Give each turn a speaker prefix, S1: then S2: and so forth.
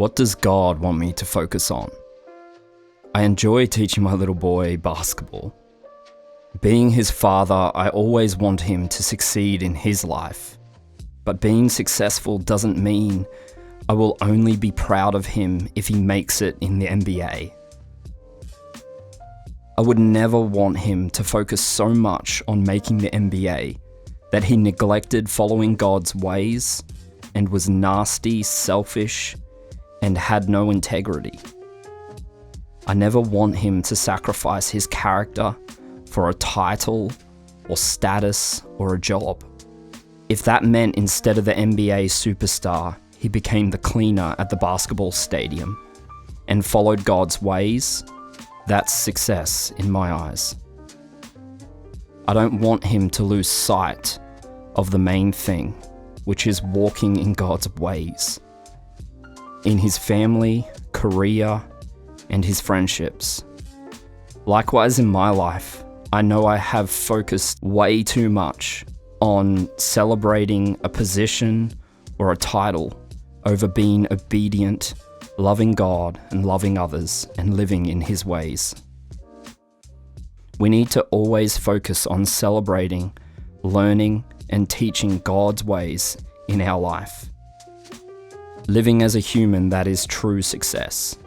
S1: What does God want me to focus on? I enjoy teaching my little boy basketball. Being his father, I always want him to succeed in his life. But being successful doesn't mean I will only be proud of him if he makes it in the NBA. I would never want him to focus so much on making the NBA that he neglected following God's ways and was nasty, selfish, and had no integrity. I never want him to sacrifice his character for a title or status or a job. If that meant instead of the NBA superstar, he became the cleaner at the basketball stadium and followed God's ways, that's success in my eyes. I don't want him to lose sight of the main thing, which is walking in God's ways, in his family, career, and his friendships. Likewise in my life, I know I have focused way too much on celebrating a position or a title over being obedient, loving God and loving others and living in his ways. We need to always focus on celebrating, learning, and teaching God's ways in our life. Living as a human, that is true success.